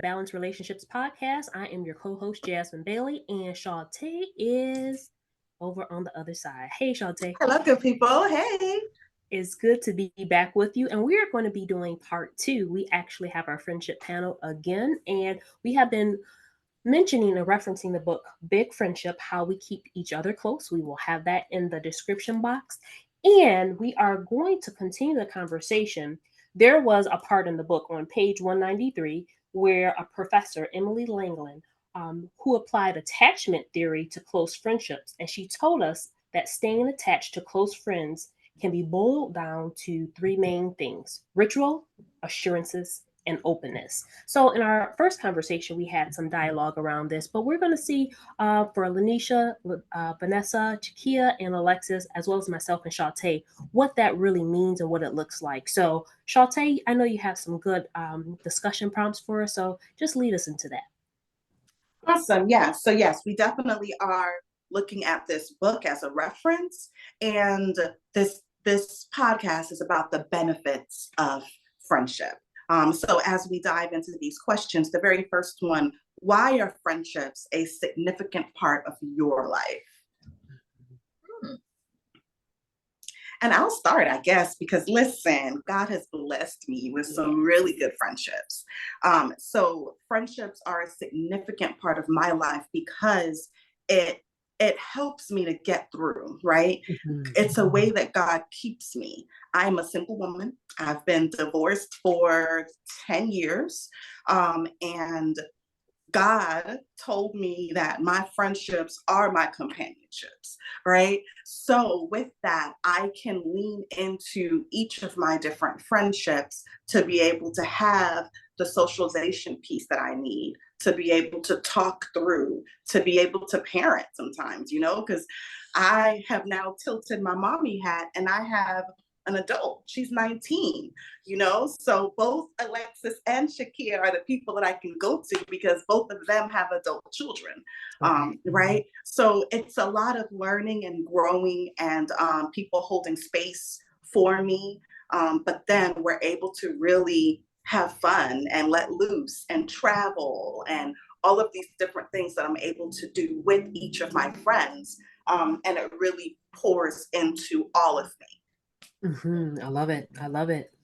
Balanced Relationships Podcast. I am your co-host Jasmine Bailey, and Shantae is over on the other side. Hey, Shantae. Hello, good people. Hey. It's good to be back with you, and we are going to be doing part two. We actually have our friendship panel again, and we have been mentioning and referencing the book Big Friendship, How We Keep Each Other Close. We will have that in the description box. And we are going to continue the conversation. There was a part in the book on page 193 where a professor, Emily Langland, who applied attachment theory to close friendships, and she told us that staying attached to close friends can be boiled down to three main things: ritual, assurances, and openness. So, in our first conversation, we had some dialogue around this, but we're going to see for Lanisha, Vanessa, Chikia, and Alexis, as well as myself and Shantae, what that really means and what it looks like. So, Shantae, I know you have some good discussion prompts for us, so just lead us into that. Awesome. Yeah. So, yes, we definitely are looking at this book as a reference. And this podcast is about the benefits of friendship. So as we dive into these questions, the very first one, why are friendships a significant part of your life? And I'll start, I guess, because listen, God has blessed me with some really good friendships. So friendships are a significant part of my life because it helps me to get through, right? Mm-hmm. It's a way that God keeps me. I'm a single woman. I've been divorced for 10 years. And God told me that my friendships are my companionships, right? So, with that, I can lean into each of my different friendships to be able to have the socialization piece that I need, to be able to talk through, to be able to parent sometimes, because I have now tilted my mommy hat and I have an adult. She's 19, So both Alexis and Shakia are the people that I can go to because both of them have adult children, right? So it's a lot of learning and growing and people holding space for me. But then we're able to really have fun and let loose and travel and all of these different things that I'm able to do with each of my friends. And it really pours into all of me. Mm-hmm. I love it. I love it.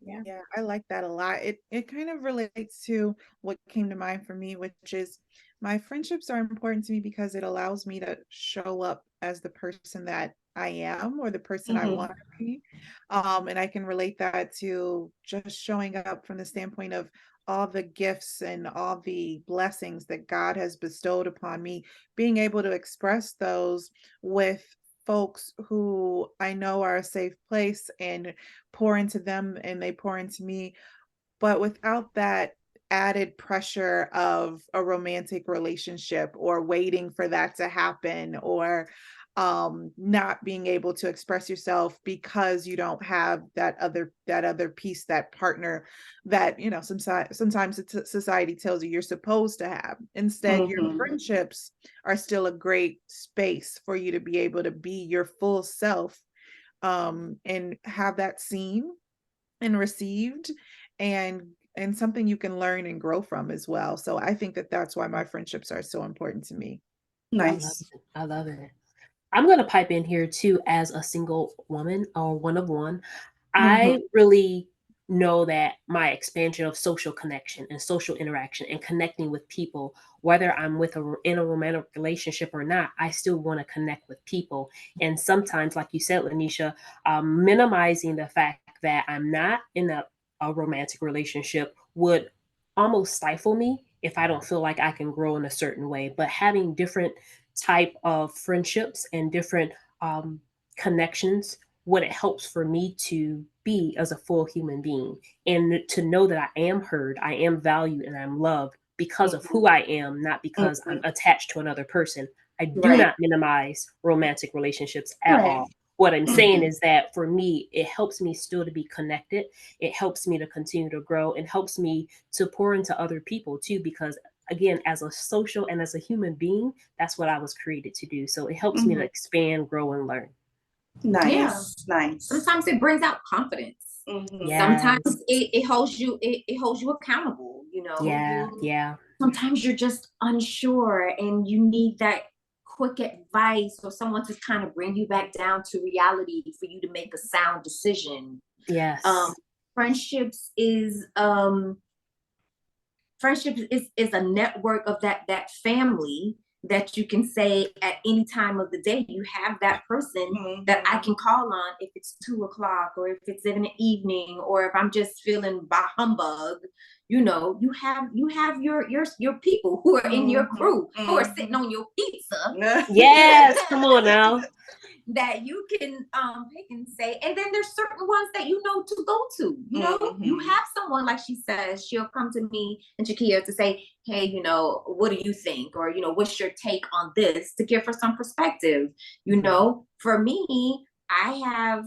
Yeah, I like that a lot. It kind of relates to what came to mind for me, which is my friendships are important to me because it allows me to show up as the person that I am or the person I want to be. And I can relate that to just showing up from the standpoint of all the gifts and all the blessings that God has bestowed upon me, being able to express those with folks who I know are a safe place and pour into them and they pour into me, but without that added pressure of a romantic relationship or waiting for that to happen or not being able to express yourself because you don't have that other piece, that partner that sometimes society tells you you're supposed to have. Instead, your friendships are still a great space for you to be able to be your full self, and have that seen and received, and something you can learn and grow from as well. So I think that that's why my friendships are so important to me. Nice. I love it. I'm going to pipe in here too as a single woman or one of one. I really know that my expansion of social connection and social interaction and connecting with people, whether I'm in a romantic relationship or not, I still want to connect with people. And sometimes, like you said, Lanisha, minimizing the fact that I'm not in a romantic relationship would almost stifle me if I don't feel like I can grow in a certain way. But having different type of friendships and different connections, what it helps for me to be as a full human being and to know that I am heard, I am valued, and I'm loved because of who I am, not because I'm attached to another person. I do not minimize romantic relationships at all. What I'm saying is that for me, it helps me still to be connected. It helps me to continue to grow and helps me to pour into other people too, because again, as a social and as a human being, that's what I was created to do. So it helps me to expand, grow, and learn. Nice. Yeah. Nice. Sometimes it brings out confidence. Yes. Sometimes it holds you accountable. you know, Yeah, you yeah. sometimes you're just unsure and you need that quick advice or someone to kind of bring you back down to reality for you to make a sound decision. Um, Yes. friendships is um friendship is a network of that family that you can say at any time of the day you have that person that I can call on if it's 2 o'clock or if it's in the evening or if I'm just feeling bah humbug. You know, you have your people who are in your crew who are sitting on your pizza Yes, come on now. that you can pick and say, and then there's certain ones that you know to go to. You know, you have someone like she says, she'll come to me and Shakia to say, hey, you know, what do you think? Or, you know, what's your take on this, to give her some perspective. You know, for me, I have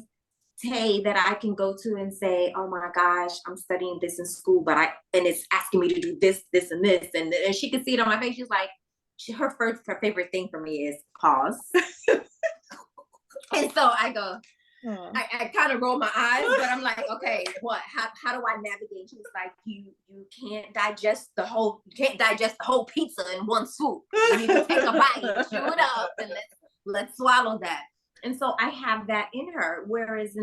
Tay that I can go to and say, oh my gosh, I'm studying this in school, and it's asking me to do this, this, and this. And she can see it on my face. She's like, her favorite thing for me is pause. And so I go, I kind of roll my eyes, but I'm like, okay, what? How do I navigate? She's like, you can't digest the whole pizza in one swoop. You need to take a bite, chew it up, and let's swallow that. And so I have that in her. Whereas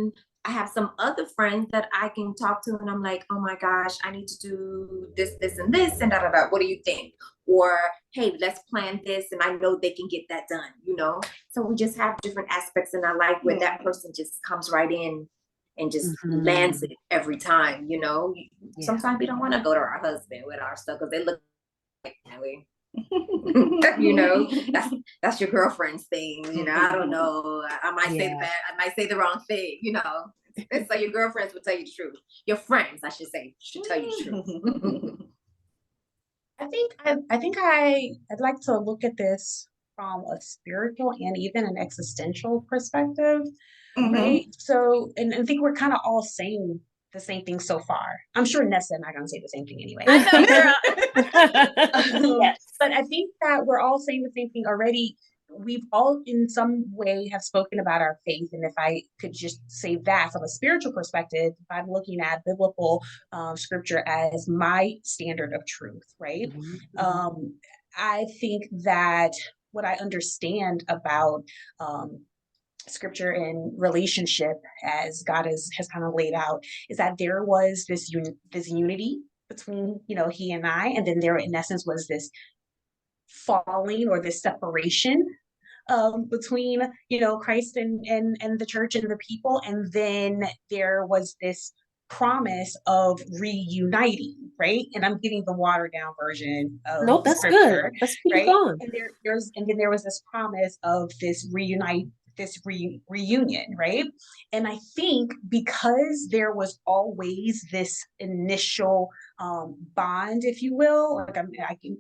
I have some other friends that I can talk to, and I'm like, oh my gosh, I need to do this, this, and this, and da da da. What do you think? Or hey, let's plan this, and I know they can get that done. You know, so we just have different aspects in our life where that person just comes right in and just lands it every time. You know, sometimes we don't want to go to our husband with our stuff because they look like you know, that's your girlfriend's thing. You know, I don't know. I might say I might say the wrong thing. You know, and so your girlfriends will tell you the truth. Your friends, I should say, should tell you the truth. I'd like to look at this from a spiritual and even an existential perspective, right? So, and I think we're kind of all saying the same thing so far. I'm sure Nessa not gonna say the same thing anyway. I know, girl. Yes. But I think that we're all saying the same thing already. We've all in some way have spoken about our faith. And if I could just say that from a spiritual perspective, if I'm looking at biblical scripture as my standard of truth, right? I think that what I understand about scripture and relationship as God has kind of laid out is that there was this unity between, you know, he and I, and then there in essence was this falling or this separation between, you know, Christ and the church and the people, and then there was this promise of reuniting, right? And I'm giving the watered down version of Nope, that's scripture, good. Let's keep right? going. And then there was this promise of this reunion, right? And I think because there was always this initial bond, if you will, like I'm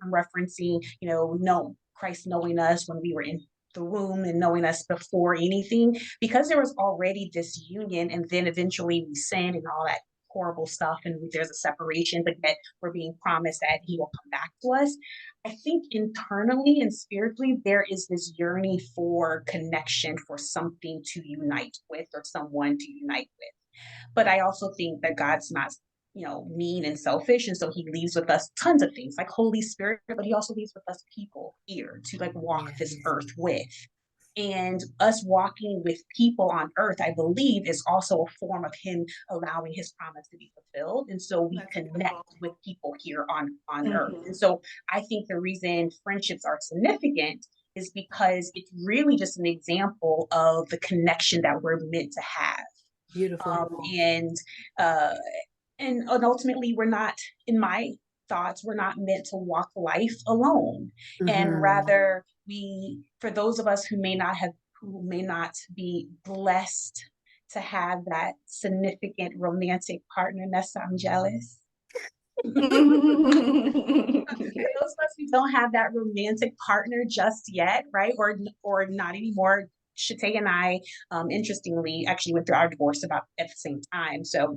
referencing, you know, no Christ knowing us when we were in the womb and knowing us before anything, because there was already this union, and then eventually we sinned and all that horrible stuff, and there's a separation, but yet we're being promised that he will come back to us. I think internally and spiritually, there is this yearning for connection, for something to unite with or someone to unite with. But I also think that God's not, you know, mean and selfish. And so he leaves with us tons of things like Holy Spirit, but he also leaves with us people here to like walk this earth with. And us walking with people on earth, I believe, is also a form of him allowing his promise to be fulfilled. And so we connect with people here on earth. And so I think the reason friendships are significant is because it's really just an example of the connection that we're meant to have. Beautiful. And ultimately, we're not, in my thoughts, we're not meant to walk life alone. And rather, for those of us who may not be blessed to have that significant romantic partner, Nessa, I'm jealous. Those of us who don't have that romantic partner just yet, right? Or not anymore. Shatay and I, interestingly, actually went through our divorce about at the same time. So,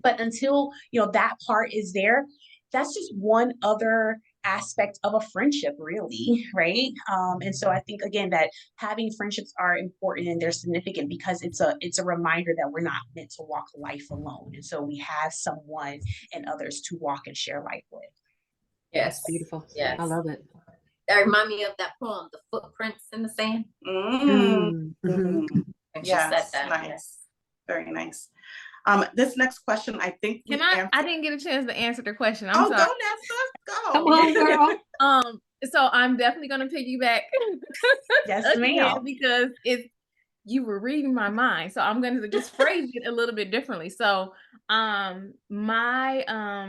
but until, you know, that part is there, that's just one other aspect of a friendship, really, right? And so I think again that having friendships are important and they're significant because it's a reminder that we're not meant to walk life alone, and so we have someone and others to walk and share life with. That's Yes. beautiful. Yes. I love it. That remind me of that poem, The Footprints in the Sand. Mm. Mhm. And she said Yes, that. nice. Yes. Very nice. This next question, I think we Can I answered. didn't get a chance to answer the question. I'm Oh, sorry. go, Nessa. Go. Come on, girl. So I'm definitely gonna piggyback Yes, again ma'am. because you were reading my mind. So I'm gonna just phrase it a little bit differently. So my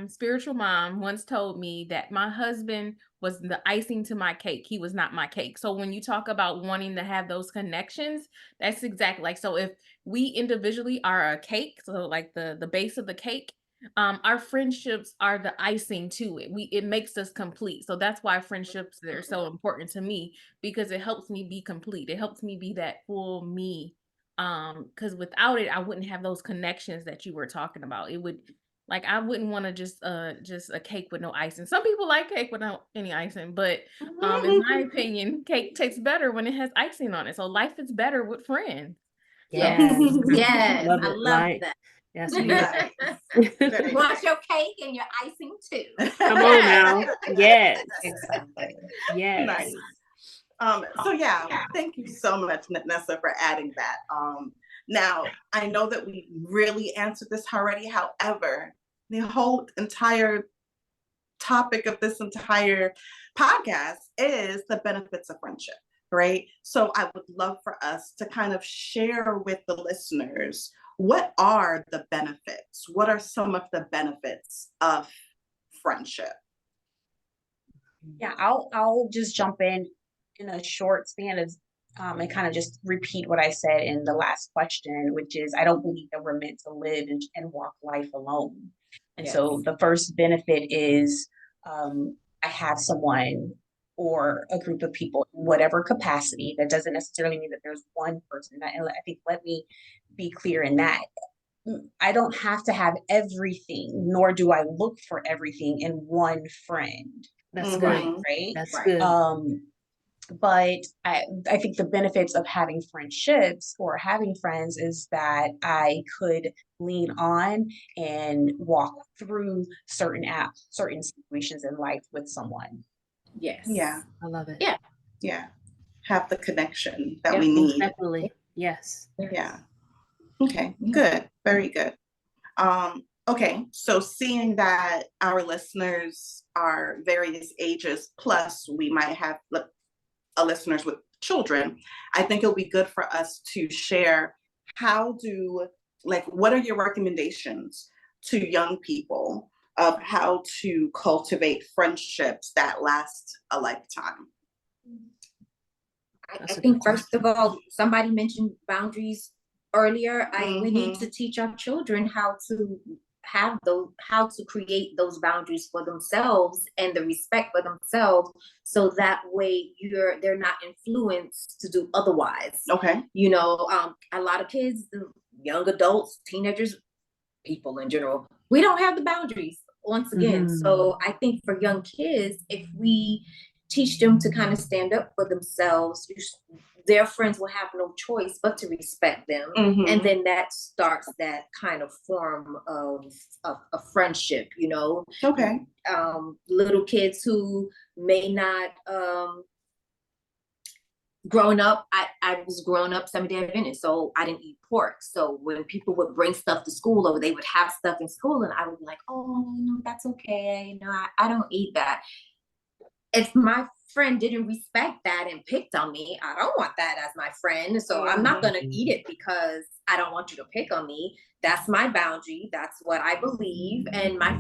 spiritual mom once told me that my husband was the icing to my cake. He was not my cake. So when you talk about wanting to have those connections, that's exactly like, so if we individually are a cake, so like the base of the cake, our friendships are the icing to it. It makes us complete. So that's why friendships are so important to me, because it helps me be complete. It helps me be that full me. Because without it, I wouldn't have those connections that you were talking about. It would, like, I wouldn't want to just a cake with no icing. Some people like cake without any icing, but in my opinion, cake tastes better when it has icing on it. So life is better with friends. Yes. Yes. Love I it. love Like, that. that's Nice. beautiful. Very Want your cake and your icing too. Come on now. Yes. Exactly. Yes. Nice. So yeah, thank you so much, Nessa, for adding that. Now I know that we really answered this already. However, the whole entire topic of this entire podcast is the benefits of friendship, right? So I would love for us to kind of share with the listeners, what are the benefits? What are some of the benefits of friendship? Yeah, I'll just jump in a short span of and kind of just repeat what I said in the last question, which is I don't believe that we're meant to live and walk life alone. And so the first benefit is I have someone or a group of people in whatever capacity. That doesn't necessarily mean that there's one person. And I think, let me be clear in that. I don't have to have everything, nor do I look for everything in one friend. That's Mhm. good. Right? That's Right. good. But I think the benefits of having friendships or having friends is that I could lean on and walk through certain situations in life with someone. Yes. Yeah, I love it. Yeah. yeah. Have the connection that Yeah, we Most need. definitely. Yes. Yeah. Okay, Yeah. good. Very good. Okay, so seeing that our listeners are various ages, plus we might have listeners with children, I think it'll be good for us to share what are your recommendations to young people of how to cultivate friendships that last a lifetime? I That's a think good first of all, somebody mentioned boundaries earlier. We need Mhm. to teach our children how to how to create those boundaries for themselves and the respect for themselves, so that way they're not influenced to do otherwise. Okay. You know, a lot of kids, young adults, teenagers, people in general, we don't have the boundaries once again. Mhm. So I think for young kids, if we teach them to kind of stand up for themselves, their friends will have no choice but to respect them. Mhm. And then that starts that kind of form of a friendship, you know. Okay. Little kids who may not growing up, I was growing up Seventh-day Adventist, so I didn't eat pork. So when people would bring stuff to school, or they would have stuff in school, and I would be like, oh, no, that's okay. No, I don't eat that. If my friend didn't respect that and picked on me, I don't want that as my friend. So I'm not gonna eat it because I don't want you to pick on me. That's my boundary. That's what I believe. And I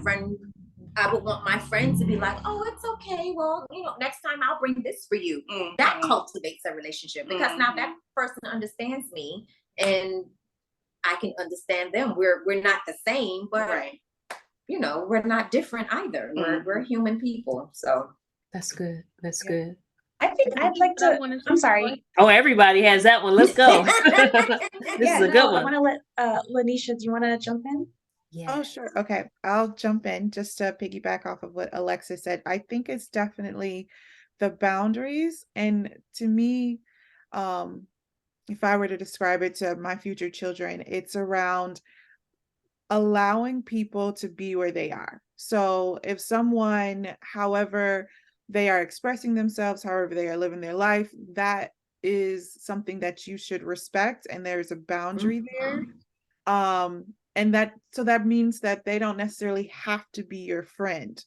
would want my friend to be like, oh, it's okay. Well, you know, next time I'll bring this for you. Mhm. That cultivates a relationship, because now that person understands me and I can understand them. We're not the same, but Right. you know, we're not different either. We're human people. So That's good. That's Yeah. good. I think I'd like I to. wanna I'm say- sorry. Oh, everybody has that one. Let's go. This Yeah, is a no, good I one. want to let Lanisha. Do you want to jump in? Yeah. Oh, sure. Okay. I'll jump in just to piggyback off of what Alexa said. I think it's definitely the boundaries. And to me, if I were to describe it to my future children, it's around allowing people to be where they are. So if someone, however they are expressing themselves, however they are living their life, that is something that you should respect, and there's a boundary there. And that means that they don't necessarily have to be your friend,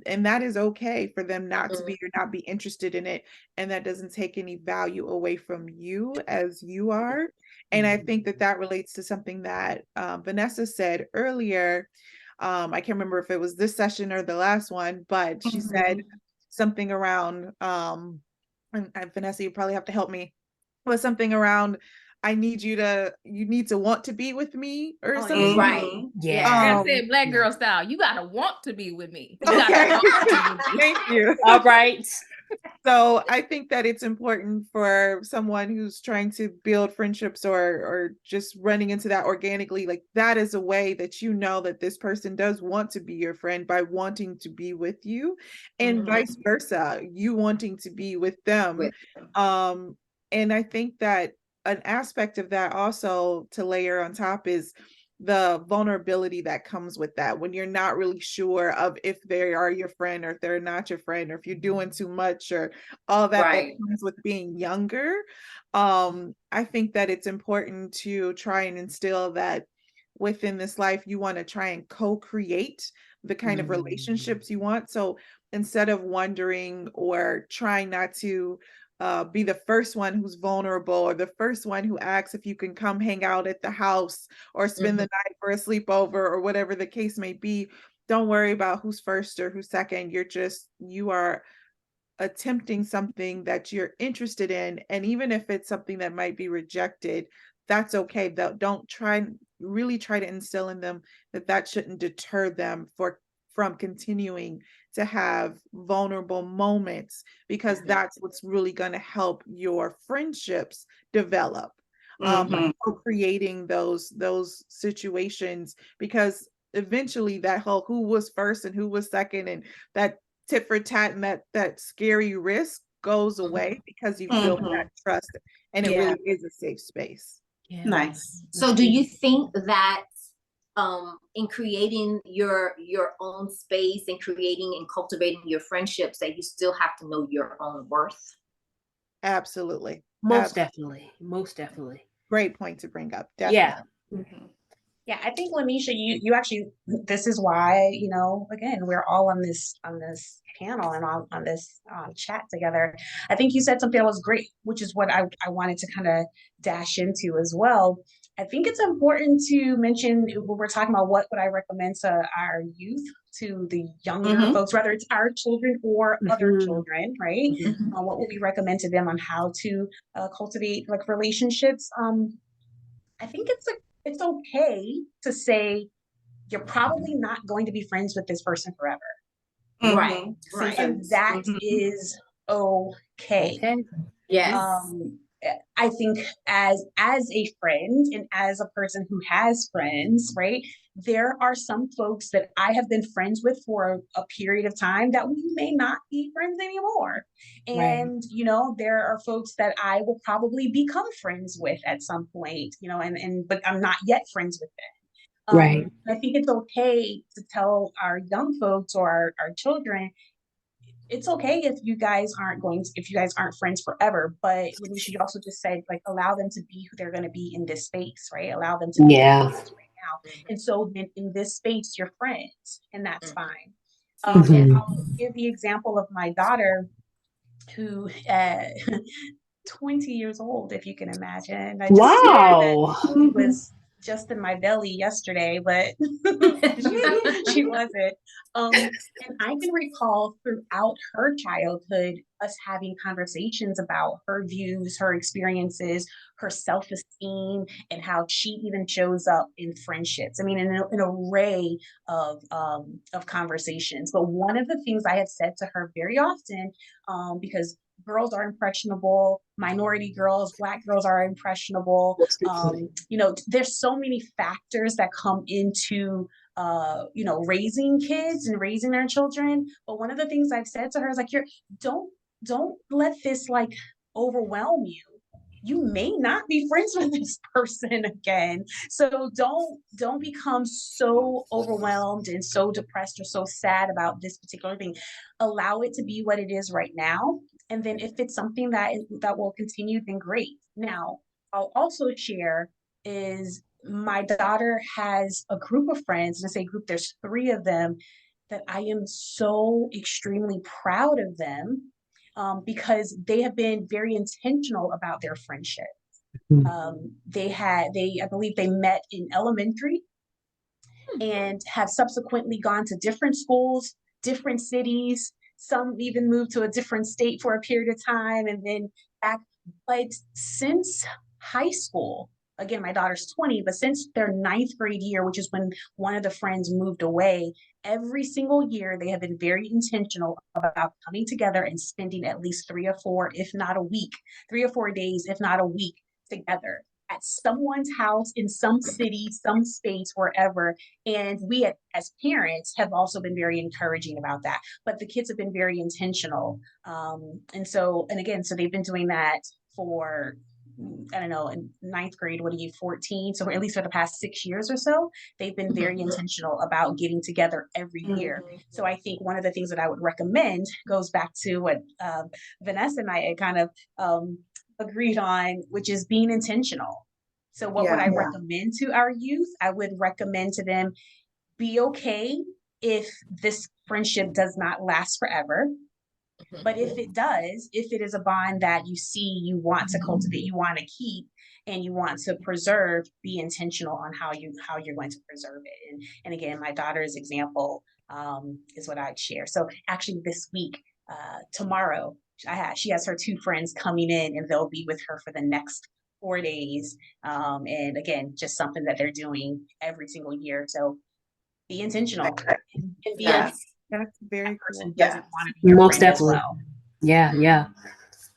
and that is okay for them not to be or not be interested in it, and that doesn't take any value away from you as you are. And I think that that relates to something that Vanessa said earlier. I can't remember if it was this session or the last one, but she said something around and Vanessa, you probably have to help me, was something around, you need to want to be with me or something. Right. Yeah. I said black girl style. You gotta want to be with me. You gotta want to be with me. Thank you. All right. So I think that it's important for someone who's trying to build friendships or just running into that organically, like that is a way that you know that this person does want to be your friend by wanting to be with you, and vice versa, you wanting to be with them. And I think that an aspect of that also to layer on top is the vulnerability that comes with that, when you're not really sure of if they are your friend or if they're not your friend, or if you're doing too much, or all that that comes with being younger. I think that it's important to try and instill that within this life, you want to try and co-create the kind of relationships you want. So instead of wondering or trying not to be the first one who's vulnerable, or the first one who asks if you can come hang out at the house or spend the night for a sleepover or whatever the case may be, don't worry about who's first or who's second. You are attempting something that you're interested in. And even if it's something that might be rejected, that's okay. Don't really try to instill in them that shouldn't deter them from continuing to have vulnerable moments, because that's what's really going to help your friendships develop. By creating those situations, because eventually that whole who was first and who was second and that tit for tat and that scary risk goes away, because you built that trust, and it really is a safe space. Yeah. Nice. So do you think that in creating your own space and creating and cultivating your friendships, that you still have to know your own worth? Absolutely. Most definitely. Most definitely. Great point to bring up. Definitely. Yeah. Yeah, I think Lanisha, you actually, this is why, again, we're all on this panel and on this chat together. I think you said something that was great, which is what I wanted to kind of dash into as well. I think it's important to mention when we're talking about what would I recommend to our youth, to the younger folks, whether it's our children or other children, right? What would we recommend to them on how to cultivate like relationships? I think it's okay to say you're probably not going to be friends with this person forever. Right. And that is okay. Yes. I think as a friend and as a person who has friends, right, there are some folks that I have been friends with for a period of time that we may not be friends anymore. And, there are folks that I will probably become friends with at some point, but I'm not yet friends with them. I think it's okay to tell our young folks or our children, it's okay if you guys aren't friends forever, but you also just said, like, allow them to be who they're going to be in this space, right? Allow them to be right now. And so in this space, you're friends, and that's fine. And I'll give the example of my daughter, who 20 years old, if you can imagine. I just she was just in my belly yesterday, but she wasn't. And I can recall throughout her childhood us having conversations about her views, her experiences, her self-esteem, and how she even shows up in friendships. I mean, in an array of conversations. But one of the things I have said to her very often, because girls are impressionable, minority girls, Black girls are impressionable. There's so many factors that come into raising kids and raising their children. But one of the things I've said to her is like, don't let this like overwhelm you. you may not be friends with this person again. So don't become so overwhelmed and so depressed or so sad about this particular thing. Allow it to be what it is right now. And then if it's something that will continue, then great. Now, I'll also share is my daughter has a group of friends, and I say group, there's 3 of them that I am so extremely proud of them, because they have been very intentional about their friendship. I believe they met in elementary and have subsequently gone to different schools, different cities. Some even moved to a different state for a period of time and then back. But since high school, again, my daughter's 20, but since their 9th grade year, which is when one of the friends moved away, every single year they have been very intentional about coming together and spending at least 3 or 4, if not a week, 3 or 4 days, if not a week together at someone's house in some city, some space, wherever. And we as parents have also been very encouraging about that. But the kids have been very intentional. And again, so they've been doing that for, I don't know, in 9th grade, what are you, 14? So at least for the past 6 years or so, they've been very intentional about getting together every year. So I think one of the things that I would recommend goes back to what Vanessa and I had kind of agreed on, which is being intentional. So what would I recommend to our youth? I would recommend to them, be okay if this friendship does not last forever. But if it does, if it is a bond that you see you want to cultivate, you want to keep, and you want to preserve, be intentional on how you're going to preserve it. And again, my daughter's example is what I'd share. So actually this week, tomorrow, she has her 2 friends coming in, and they'll be with her for the next 4 days. And again, just something that they're doing every single year. So be intentional and be Yes. That's very cool. Yes. want to be your Most friend as definitely. well. Yeah, yeah.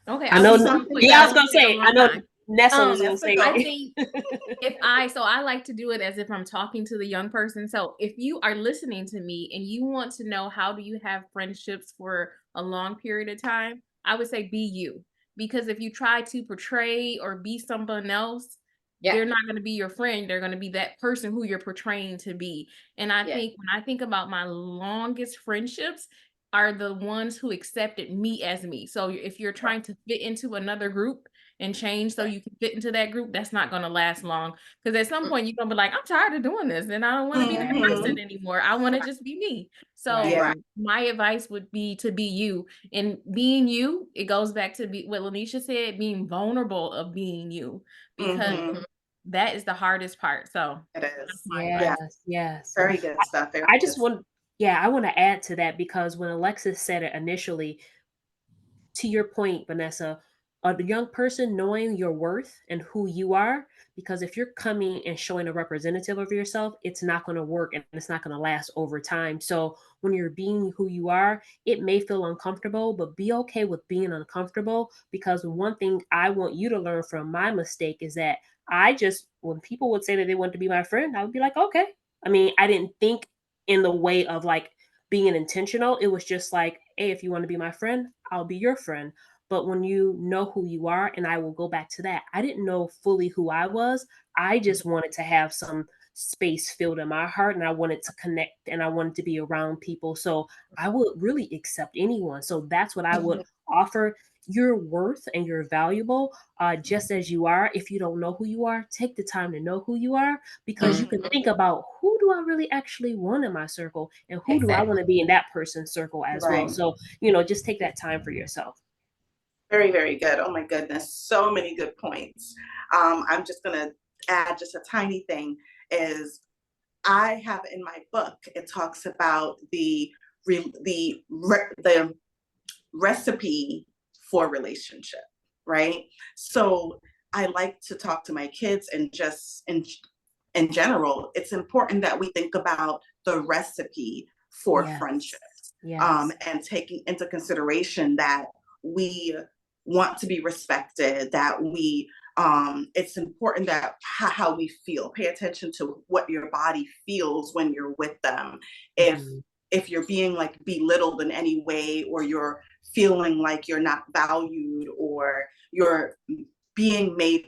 Okay, I know. I was Yeah, I was gonna say. I know Nessa was gonna Nessa, say. go. I think so I like to do it as if I'm talking to the young person. So if you are listening to me and you want to know how do you have friendships for a long period of time, I would say be you. Because if you try to portray or be someone else, they're not going to be your friend. They're going to be that person who you're portraying to be. And I think when I think about my longest friendships are the ones who accepted me as me. So if you're trying to fit into another group and change so you can fit into that group, that's not going to last long. Because at some point you're going to be like, I'm tired of doing this and I don't want to be that person anymore. I want to just be me. So Right. my advice would be to be you. And being you, it goes back to what Lanisha said, being vulnerable of being you, because that is the hardest part. So It is. Yes, yes. Very good stuff. Very I just good. I want to add to that, because when Alexis said it initially, to your point, Vanessa, a young person knowing your worth and who you are, because if you're coming and showing a representative of yourself, it's not going to work and it's not going to last over time. So when you're being who you are, it may feel uncomfortable, but be okay with being uncomfortable, because one thing I want you to learn from my mistake is that when people would say that they want to be my friend, I would be like, okay. I mean, I didn't think in the way of like being intentional. It was just like, hey, if you want to be my friend, I'll be your friend. But when you know who you are, and I will go back to that, I didn't know fully who I was. I just wanted to have some space filled in my heart, and I wanted to connect, and I wanted to be around people. So I would really accept anyone. So that's what I would offer. You're worth and you're valuable, just as you are. If you don't know who you are, take the time to know who you are, because you can think about, who do I really actually want in my circle, and who do I want to be in that person's circle as well. So, just take that time for yourself. Very, very good. Oh my goodness. So many good points. I'm just going to add just a tiny thing is I have in my book, it talks about the recipe for relationship, right? So I like to talk to my kids, and just in general, it's important that we think about the recipe for friendships, and taking into consideration that we want to be respected, that we it's important that how we feel. Pay attention to what your body feels when you're with them. If you're being like belittled in any way, or you're feeling like you're not valued, or you're being made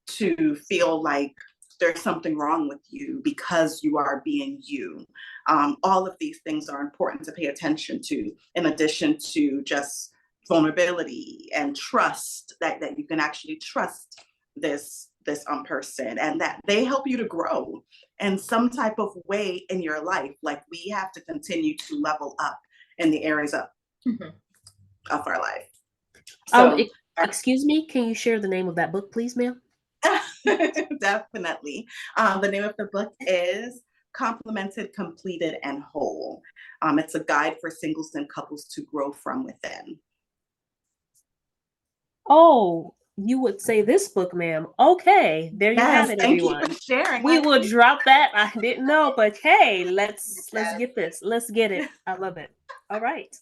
to feel like there's something wrong with you because you are being you. All of these things are important to pay attention to, in addition to just vulnerability and trust, that you can actually trust this person, and that they help you to grow in some type of way in your life. Like, we have to continue to level up in the areas of our life. So, excuse me, can you share the name of that book, please, ma'am? definitely. The name of the book is Complemented, Completed, and Whole. It's a guide for singles and couples to grow from within. Oh, you would say this book, ma'am. Okay, there you have it, everyone. Thank you for sharing. We will drop that. I didn't know, but hey, let's get this. Let's get it. I love it. All right.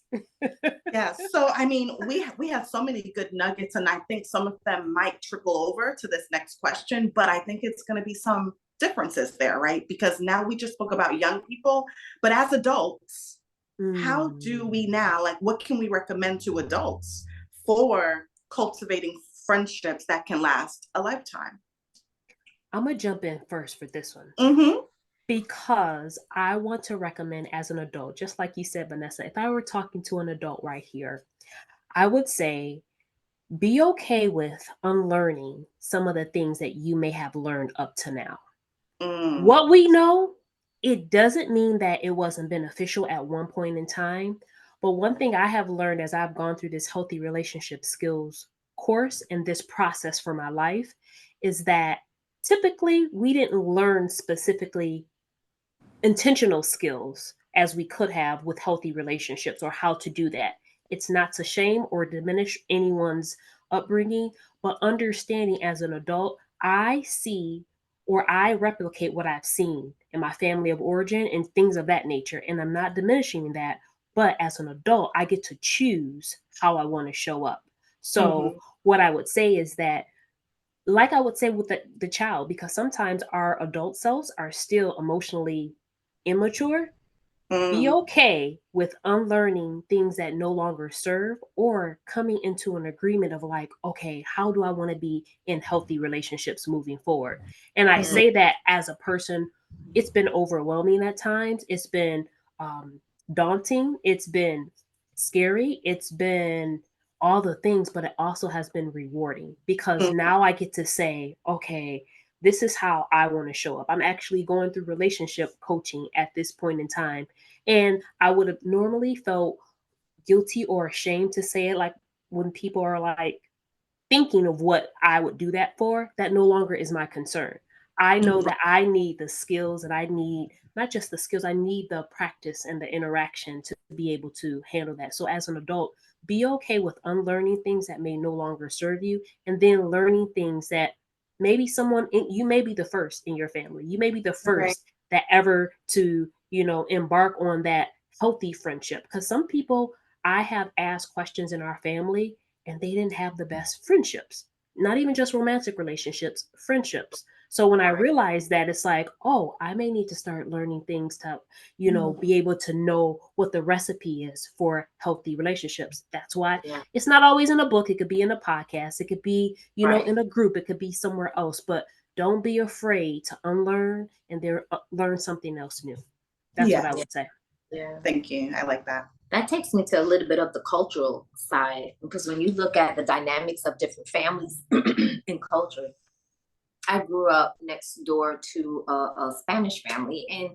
Yeah. So I mean, we have so many good nuggets, and I think some of them might trickle over to this next question, but I think it's going to be some differences there, right? Because now we just spoke about young people, but as adults, how do we now, like, what can we recommend to adults for cultivating friendships that can last a lifetime? I'm gonna jump in first for this one. Because I want to recommend, as an adult, just like you said, Vanessa, if I were talking to an adult right here, I would say be okay with unlearning some of the things that you may have learned up to now. What we know, it doesn't mean that it wasn't beneficial at one point in time. But one thing I have learned as I've gone through this healthy relationship skills course and this process for my life is that typically we didn't learn specifically intentional skills as we could have with healthy relationships, or how to do that. It's not to shame or diminish anyone's upbringing, but understanding as an adult, I see or I replicate what I've seen in my family of origin and things of that nature. And I'm not diminishing that, but as an adult, I get to choose how I want to show up. So what I would say is that, like I would say with the child, because sometimes our adult selves are still emotionally immature, be okay with unlearning things that no longer serve, or coming into an agreement of like, okay, how do I want to be in healthy relationships moving forward? And I say that as a person, it's been overwhelming at times. It's been daunting. It's been scary. It's been all the things, but it also has been rewarding because now I get to say, okay, this is how I want to show up. I'm actually going through relationship coaching at this point in time. And I would have normally felt guilty or ashamed to say it, like when people are like thinking of what I would do that for, that no longer is my concern. I know that I need the skills, and I need not just the skills, I need the practice and the interaction to be able to handle that. So as an adult, be okay with unlearning things that may no longer serve you, and then learning things that maybe you may be the first in your family. You may be the first that ever to, embark on that healthy friendship. Because some people, I have asked questions in our family and they didn't have the best friendships, not even just romantic relationships, friendships. So when I realized that, it's like, oh, I may need to start learning things to, be able to know what the recipe is for healthy relationships. That's why it's not always in a book. It could be in a podcast. It could be, in a group. It could be somewhere else. But don't be afraid to unlearn and then learn something else new. That's what I would say. Yeah. Thank you. I like that. That takes me to a little bit of the cultural side, because when you look at the dynamics of different families and culture, I grew up next door to a Spanish family, and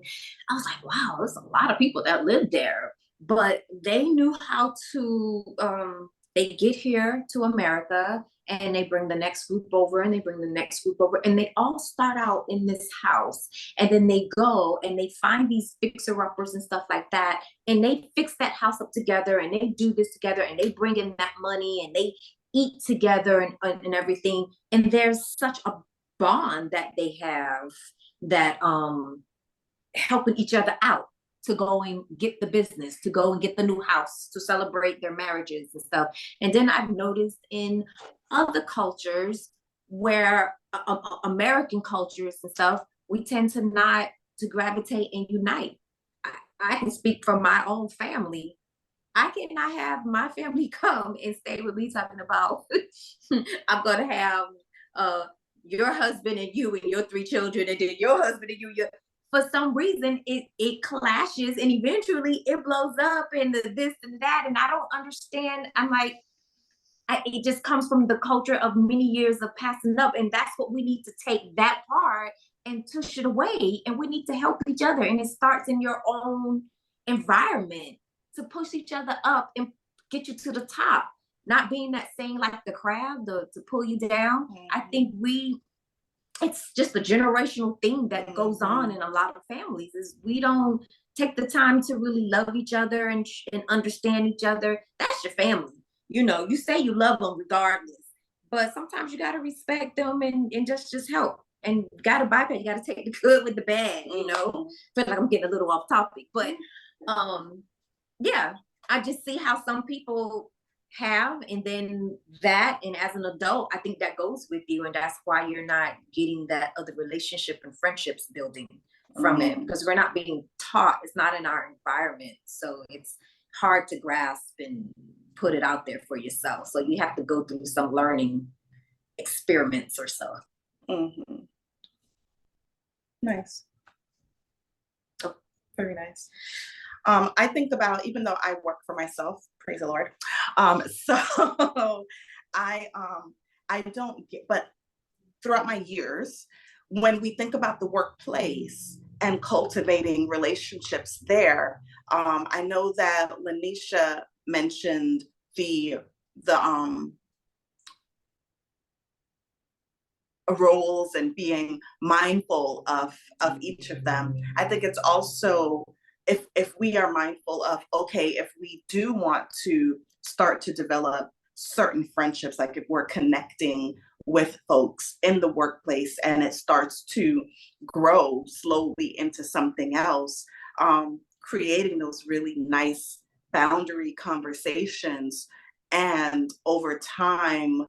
I was like, wow, there's a lot of people that live there, but they knew how to, they get here to America and they bring the next group over and they bring the next group over, and they all start out in this house, and then they go and they find these fixer-uppers and stuff like that, and they fix that house up together, and they do this together, and they bring in that money, and they eat together and everything. And there's such a bond that they have, that helping each other out to go and get the business, to go and get the new house, to celebrate their marriages and stuff. And then I've noticed in other cultures, where American cultures and stuff, we tend to not to gravitate and unite. I can speak from my own family. I cannot have my family come and stay with me talking about I'm gonna have uh your husband and you and your 3 children, and then your husband and you. For some reason, it clashes, and eventually it blows up, and the this and that, and I don't understand. I'm like, it just comes from the culture of many years of passing up, and that's what we need to take that part and tush it away, and we need to help each other, and it starts in your own environment to push each other up and get you to the top, not being that saying like the crab to pull you down. I think it's just a generational thing that goes on in a lot of families, is we don't take the time to really love each other and understand each other. That's your family. You say you love them regardless, but sometimes you got to respect them and just help, and got to bypass. You got to take the good with the bad. Feel like I'm getting a little off topic, but yeah, I just see how some people have, and then that, and as an adult, I think that goes with you, and that's why you're not getting that other relationship and friendships building from it, because we're not being taught. It's not in our environment, so it's hard to grasp and put it out there for yourself. So you have to go through some learning experiments or so. Nice. Oh, very nice. I think about, even though I work for myself, praise the Lord. So I don't get, but throughout my years, when we think about the workplace and cultivating relationships there, I know that Lanisha mentioned the roles and being mindful of each of them. I think it's also, if we are mindful of, okay, if we do want to start to develop certain friendships, like if we're connecting with folks in the workplace and it starts to grow slowly into something else, creating those really nice boundary conversations, and over time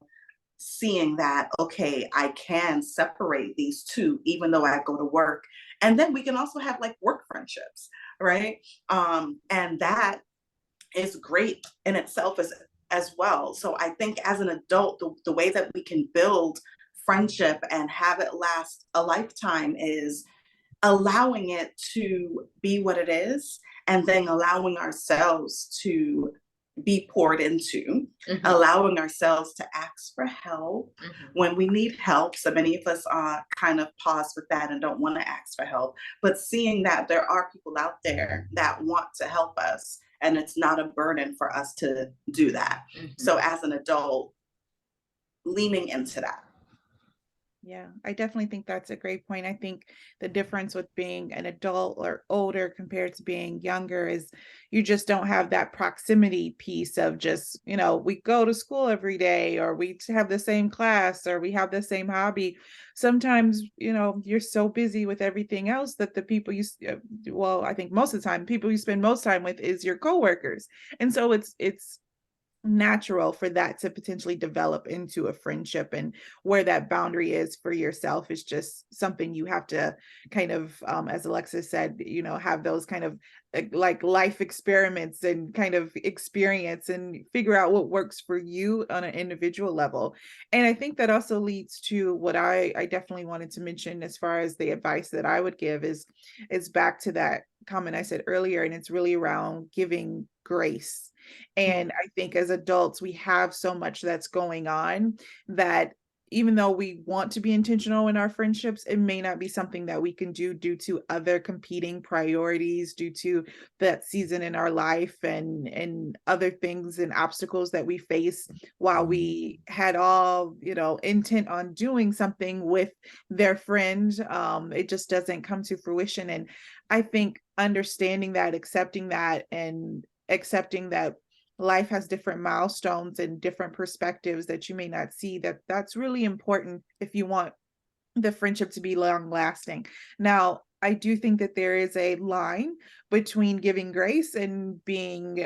seeing that, okay, I can separate these two even though I go to work. And then we can also have like work friendships, right? And that is great in itself as well. So I think as an adult, the way that we can build friendship and have it last a lifetime is allowing it to be what it is, and then allowing ourselves to be poured into, allowing ourselves to ask for help when we need help. So many of us kind of pause with that and don't want to ask for help, but seeing that there are people out there that want to help us, and it's not a burden for us to do that. So as an adult, leaning into that. Yeah, I definitely think that's a great point. I think the difference with being an adult or older compared to being younger is you just don't have that proximity piece of just, we go to school every day, or we have the same class, or we have the same hobby. Sometimes, you're so busy with everything else that the people I think most of the time, people you spend most time with is your coworkers. And so it's natural for that to potentially develop into a friendship, and where that boundary is for yourself is just something you have to kind of, as Alexis said, have those kind of like life experiments and kind of experience and figure out what works for you on an individual level. And I think that also leads to what I definitely wanted to mention as far as the advice that I would give is back to that comment I said earlier, and it's really around giving grace. And I think as adults, we have so much that's going on that even though we want to be intentional in our friendships, it may not be something that we can do due to other competing priorities, due to that season in our life and other things and obstacles that we face while we had all, intent on doing something with their friend. It just doesn't come to fruition. And I think understanding that, accepting that, and accepting that life has different milestones and different perspectives that you may not see, that's really important if you want the friendship to be long lasting. Now, I do think that there is a line between giving grace and being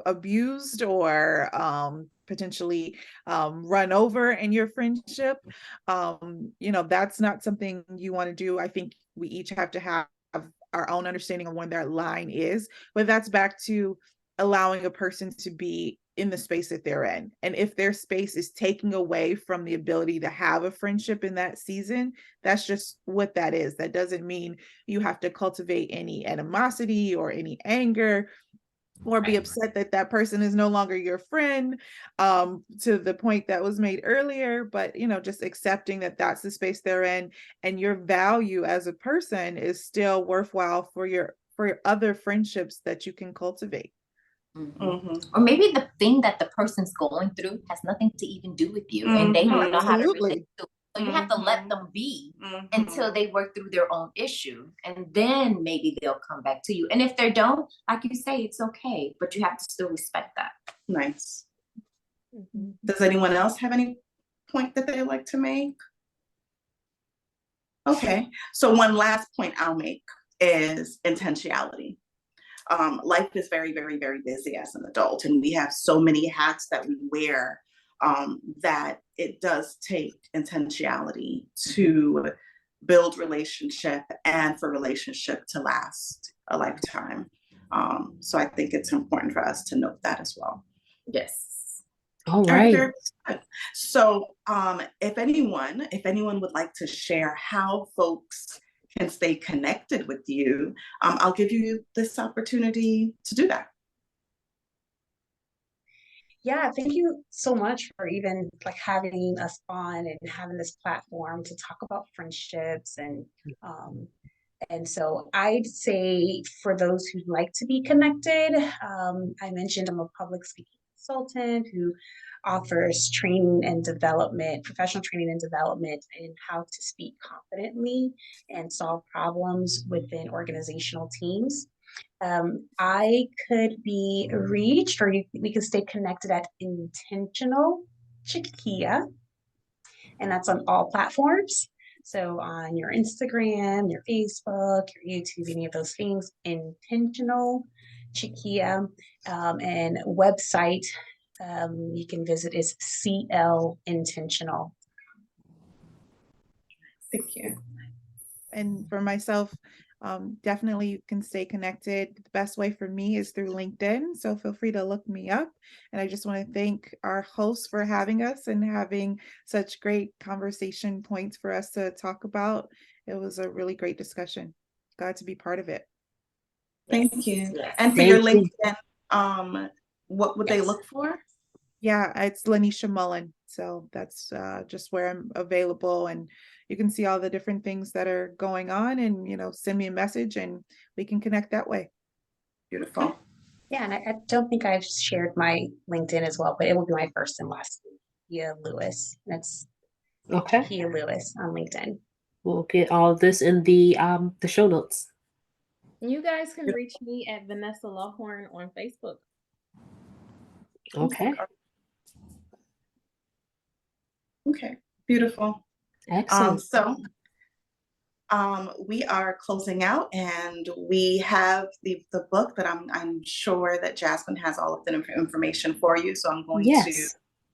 abused or potentially run over in your friendship. That's not something you want to do. I think we each have to have our own understanding of when that line is, but that's back to allowing a person to be in the space that they're in. And if their space is taking away from the ability to have a friendship in that season, that's just what that is. That doesn't mean you have to cultivate any animosity or any anger or be upset that that person is no longer your friend, to the point that was made earlier. But just accepting that that's the space they're in, and your value as a person is still worthwhile for your other friendships that you can cultivate. Or maybe the thing that the person's going through has nothing to even do with you, and they don't know how to relate to it. So you have to let them be until they work through their own issue, and then maybe they'll come back to you. And if they don't, like you say, it's okay, but you have to still respect that. Nice. Does anyone else have any point that they'd like to make? Okay, so one last point I'll make is intentionality. Life is very, very, very busy as an adult, and we have so many hats that we wear, that it does take intentionality to build relationship and for relationship to last a lifetime. So I think it's important for us to note that as well. Yes. All right. Very good. So if anyone would like to share how folks can stay connected with you, I'll give you this opportunity to do that. Yeah, thank you so much for even like having us on and having this platform to talk about friendships. And so I'd say for those who'd like to be connected, I mentioned I'm a public speaking consultant who offers training and development, professional training and development in how to speak confidently and solve problems within organizational teams. I could be reached, or we can stay connected at Intentional Chiquilla, and that's on all platforms. So on your Instagram, your Facebook, your YouTube, any of those things, Intentional Chiquilla, and website you can visit is CL Intentional. Thank you. And for myself, definitely you can stay connected. The best way for me is through LinkedIn. So feel free to look me up. And I just want to thank our hosts for having us and having such great conversation points for us to talk about. It was a really great discussion. Glad to be part of it. Thank you. Yes. And for your LinkedIn, what would they look for? Yeah, it's Lanisha Mullen. So that's just where I'm available, and you can see all the different things that are going on, and send me a message and we can connect that way. Beautiful. Yeah, and I don't think I've shared my LinkedIn as well, but it will be my first and last name, Kia Lewis. That's Okay. Kia Lewis on LinkedIn. We'll get all of this in the show notes. You guys can reach me at Vanessa Lawhorn on Facebook. Okay. Okay. Beautiful. Excellent. So we are closing out, and we have the book that I'm sure that Jasmine has all of the information for you. So I'm going to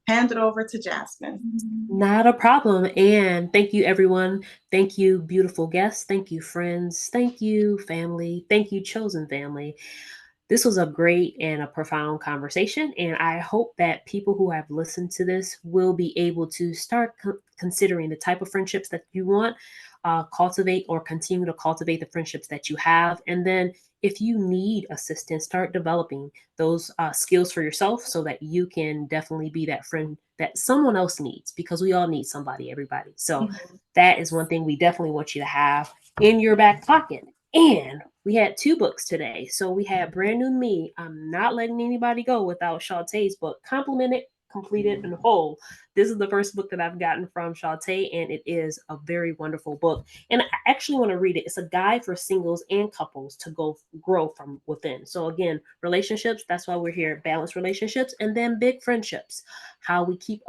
hand it over to Jasmine. Not a problem. And thank you, everyone. Thank you, beautiful guests. Thank you, friends. Thank you, family. Thank you, chosen family. This was a great and a profound conversation, and I hope that people who have listened to this will be able to start considering the type of friendships that you want, cultivate or continue to cultivate the friendships that you have. And then if you need assistance, start developing those skills for yourself so that you can definitely be that friend that someone else needs, because we all need somebody, everybody. So that is one thing we definitely want you to have in your back pocket. And we had 2 books today. So we had Brand New Me. I'm not letting anybody go without Shawtea's book, Complimented, Completed, and Whole. This is the first book that I've gotten from Shawtea, and it is a very wonderful book. And I actually want to read it. It's a guide for singles and couples to grow from within. So again, relationships, that's why we're here. Balanced relationships, and then big friendships. How we keep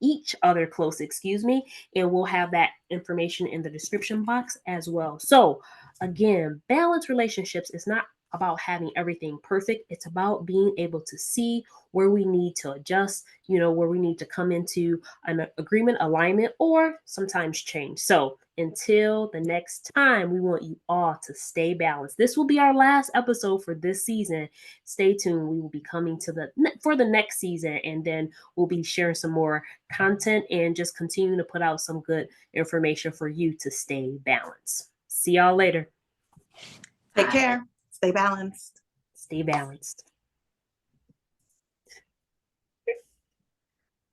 each other close, and we'll have that information in the description box as well. So again, balanced relationships is not about having everything perfect. It's about being able to see where we need to adjust, where we need to come into an agreement, alignment, or sometimes change. So Until the next time, we want you all to stay balanced. This will be our last episode for this season. Stay tuned. We will be coming to for the next season, and then we'll be sharing some more content and just continue to put out some good information for you to stay balanced. See y'all later. Take care. Stay balanced. Stay balanced.